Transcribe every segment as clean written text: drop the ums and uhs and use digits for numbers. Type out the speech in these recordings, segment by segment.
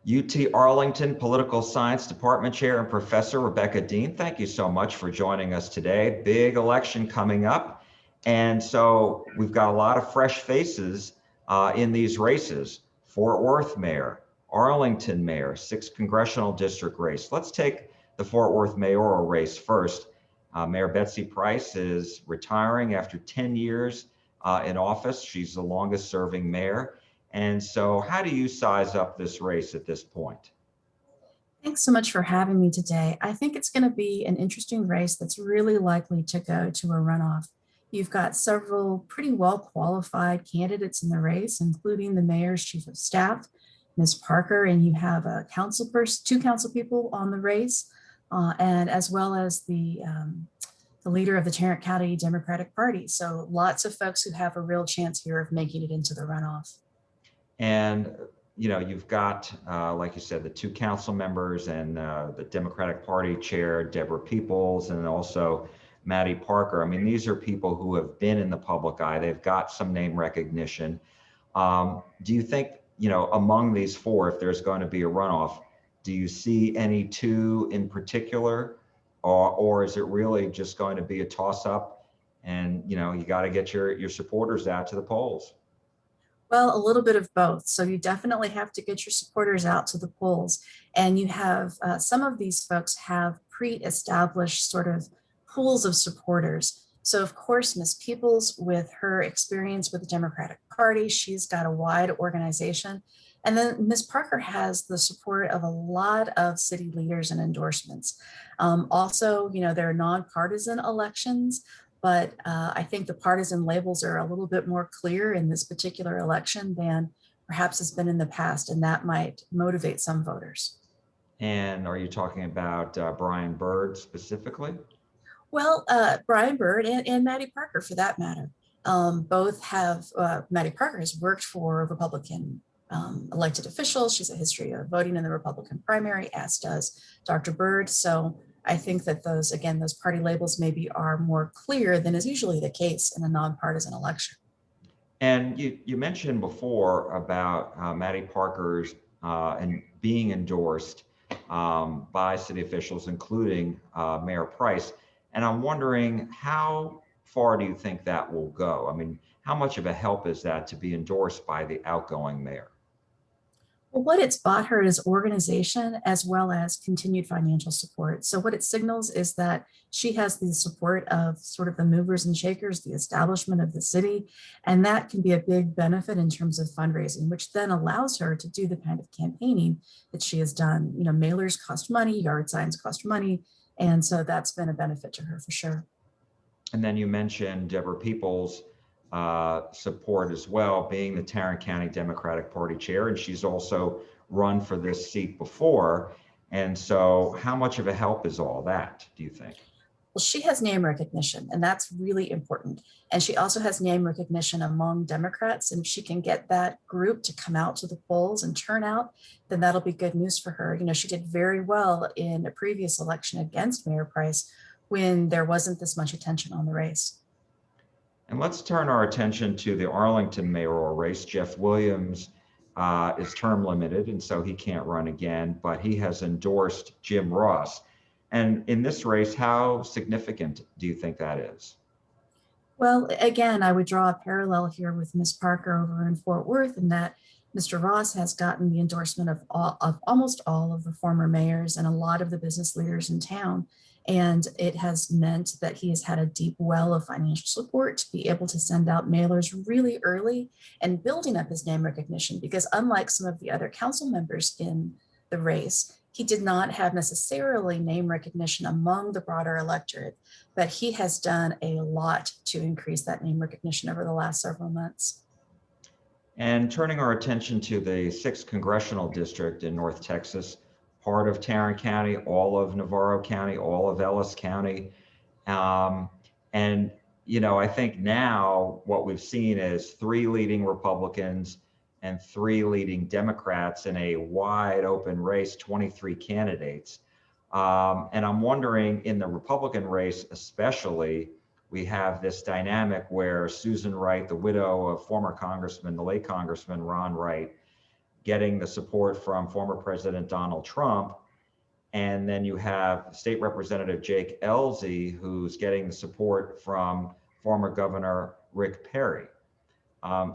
UT Arlington Political Science Department Chair and Professor Rebecca Deen, thank you so much for joining us today. Big election coming up. And so we've got a lot of fresh faces in these races. Fort Worth Mayor, Arlington Mayor, 6th Congressional District race. Let's take the Fort Worth mayoral race first. Mayor Betsy Price is retiring after 10 years in office. She's the longest serving mayor. And so how do you size up this race at this point? Thanks so much for having me today. I think it's going to be an interesting race that's really likely to go to a runoff. You've got several pretty well qualified candidates in the race, including the mayor's chief of staff, Ms. Parker, and you have a two council people on the race, and as well as the leader of the Tarrant County Democratic Party. So lots of folks who have a real chance here of making it into the runoff. And you've got, like you said, the two council members and the Democratic Party chair, Deborah Peoples, and also Maddie Parker. I mean, these are people who have been in the public eye. They've got some name recognition. Do you think, among these four, if there's going to be a runoff, do you see any two in particular, or is it really just going to be a toss-up? And you got to get your supporters out to the polls. Well, a little bit of both. So you definitely have to get your supporters out to the polls. And you have some of these folks have pre-established sort of pools of supporters. So of course, Ms. Peoples, with her experience with the Democratic Party, she's got a wide organization. And then Ms. Parker has the support of a lot of city leaders and endorsements. Also, there are nonpartisan elections. But I think the partisan labels are a little bit more clear in this particular election than perhaps has been in the past, and that might motivate some voters. And are you talking about Brian Byrd specifically? Well, Brian Byrd and Maddie Parker, for that matter, both have, Maddie Parker has worked for Republican elected officials. She's a history of voting in the Republican primary, as does Dr. Byrd. So I think that those party labels maybe are more clear than is usually the case in a nonpartisan election. And you mentioned before about Maddie Parker's and being endorsed by city officials, including Mayor Price. And I'm wondering, how far do you think that will go? I mean, how much of a help is that to be endorsed by the outgoing mayor? Well, what it's bought her is organization as well as continued financial support. So what it signals is that she has the support of sort of the movers and shakers, the establishment of the city, and that can be a big benefit in terms of fundraising, which then allows her to do the kind of campaigning that she has done. Mailers cost money, yard signs cost money, and so that's been a benefit to her for sure. And then you mentioned Deborah Peoples' support as well, being the Tarrant County Democratic Party chair, and she's also run for this seat before. And so how much of a help is all that, do you think? Well, she has name recognition, and that's really important. And she also has name recognition among Democrats, and if she can get that group to come out to the polls and turn out, then that'll be good news for her. She did very well in a previous election against Mayor Price when there wasn't this much attention on the race. And let's turn our attention to the Arlington mayoral race. Jeff Williams is term limited, and so he can't run again, but he has endorsed Jim Ross. And in this race, how significant do you think that is? Well, again, I would draw a parallel here with Ms. Parker over in Fort Worth, in that Mr. Ross has gotten the endorsement of almost all of the former mayors and a lot of the business leaders in town. And it has meant that he has had a deep well of financial support to be able to send out mailers really early and building up his name recognition, because unlike some of the other council members in the race, he did not have necessarily name recognition among the broader electorate, but he has done a lot to increase that name recognition over the last several months. And turning our attention to the 6th Congressional District in North Texas, part of Tarrant County, all of Navarro County, all of Ellis County. And, I think now what we've seen is 3 leading Republicans and 3 leading Democrats in a wide open race, 23 candidates. And I'm wondering, in the Republican race especially, we have this dynamic where Susan Wright, the widow of former Congressman, the late Congressman Ron Wright, getting the support from former President Donald Trump. And then you have State Representative Jake Ellzey, who's getting the support from former Governor Rick Perry.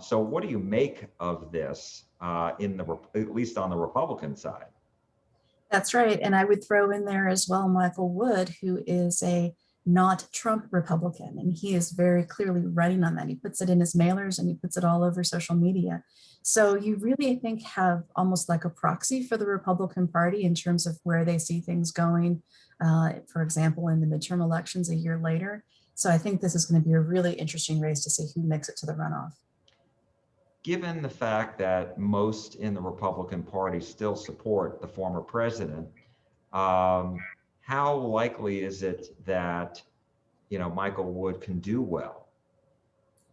So what do you make of this at least on the Republican side? That's right. And I would throw in there as well Michael Wood, who is a not Trump Republican. And he is very clearly running on that. He puts it in his mailers and he puts it all over social media. So you really, I think, have almost like a proxy for the Republican Party in terms of where they see things going, for example, in the midterm elections a year later. So I think this is going to be a really interesting race to see who makes it to the runoff. Given the fact that most in the Republican Party still support the former president, how likely is it that, Michael Wood can do well?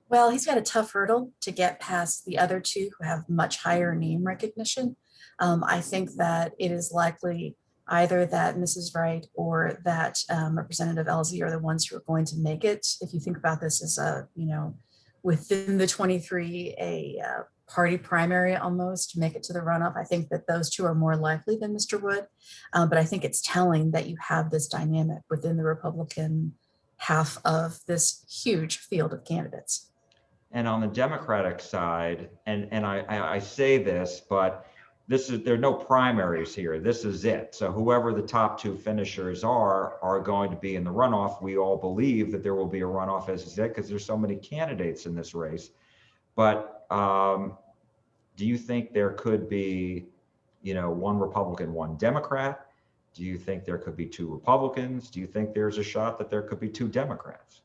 Well, he's got a tough hurdle to get past the other two who have much higher name recognition. I think that it is likely either that Mrs. Wright or that Representative Ellzey are the ones who are going to make it. If you think about this as within the 23, a party primary almost to make it to the runoff, I think that those two are more likely than Mr. Wood. But I think it's telling that you have this dynamic within the Republican half of this huge field of candidates. And on the Democratic side, and I say this, but there are no primaries here. This is it. So whoever the top two finishers are going to be in the runoff. We all believe that there will be a runoff, as you said, because there's so many candidates in this race. But do you think there could be, one Republican, one Democrat? Do you think there could be two Republicans? Do you think there's a shot that there could be two Democrats?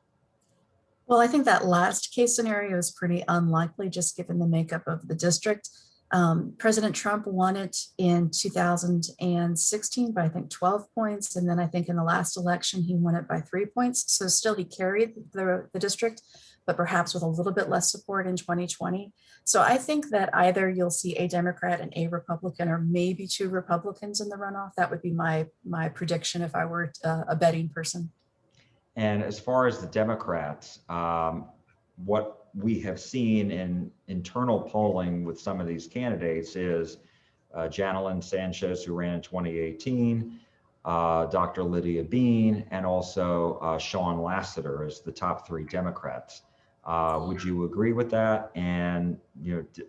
Well, I think that last case scenario is pretty unlikely, just given the makeup of the district. President Trump won it in 2016 by, I think, 12 points. And then I think in the last election, he won it by 3 points. So still he carried the district, but perhaps with a little bit less support in 2020. So I think that either you'll see a Democrat and a Republican, or maybe two Republicans in the runoff. That would be my prediction if I were a betting person. And as far as the Democrats, what we have seen in internal polling with some of these candidates is Janelyn Sanchez, who ran in 2018, Dr. Lydia Bean, and also Sean Lasseter as the top three Democrats. Would you agree with that? And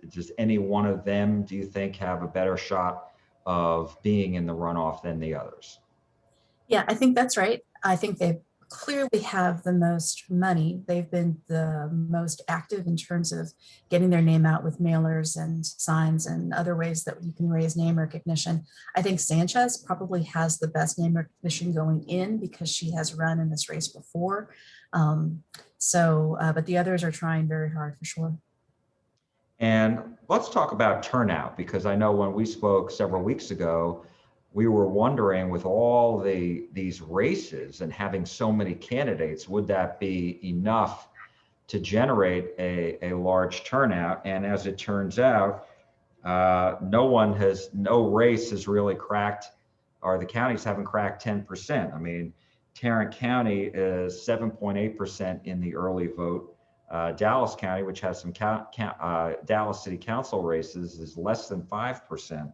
does any one of them, do you think, have a better shot of being in the runoff than the others? Yeah, I think that's right. I think they clearly have the most money. They've been the most active in terms of getting their name out with mailers and signs and other ways that you can raise name recognition. I think Sanchez probably has the best name recognition going in because she has run in this race before. But the others are trying very hard for sure. And let's talk about turnout, because I know when we spoke several weeks ago, we were wondering, with all these races and having so many candidates, would that be enough to generate a large turnout? And as it turns out, no race has really cracked, or the counties haven't cracked 10%. I mean, Tarrant County is 7.8% in the early vote. Dallas County, which has some Dallas City Council races, is less than 5%.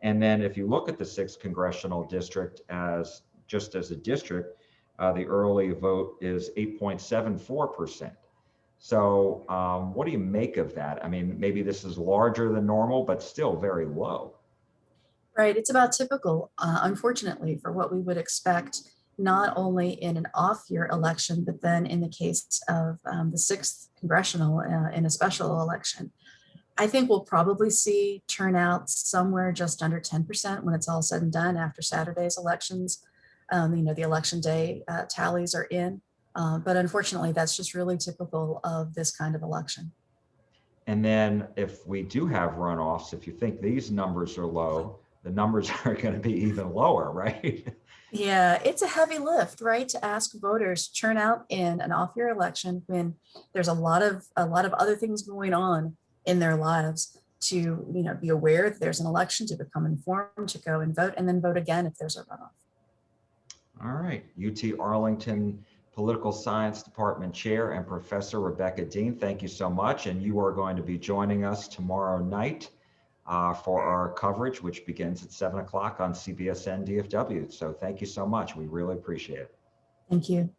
And then if you look at the 6th congressional district as a district, the early vote is 8.74%. So what do you make of that? I mean, maybe this is larger than normal, but still very low. Right, it's about typical, unfortunately, for what we would expect, not only in an off-year election, but then in the case of the 6th congressional in a special election. I think we'll probably see turnout somewhere just under 10% when it's all said and done after Saturday's elections. The election day tallies are in, but unfortunately, that's just really typical of this kind of election. And then if we do have runoffs, if you think these numbers are low, the numbers are going to be even lower, right? Yeah, it's a heavy lift, right? To ask voters to turn out in an off-year election when there's a lot of other things going on in their lives, to be aware that there's an election, to become informed, to go and vote, and then vote again if there's a runoff. All right, UT Arlington Political Science Department Chair and Professor Rebecca Deen, thank you so much. And you are going to be joining us tomorrow night for our coverage, which begins at 7 o'clock on CBSN DFW. So thank you so much. We really appreciate it. Thank you.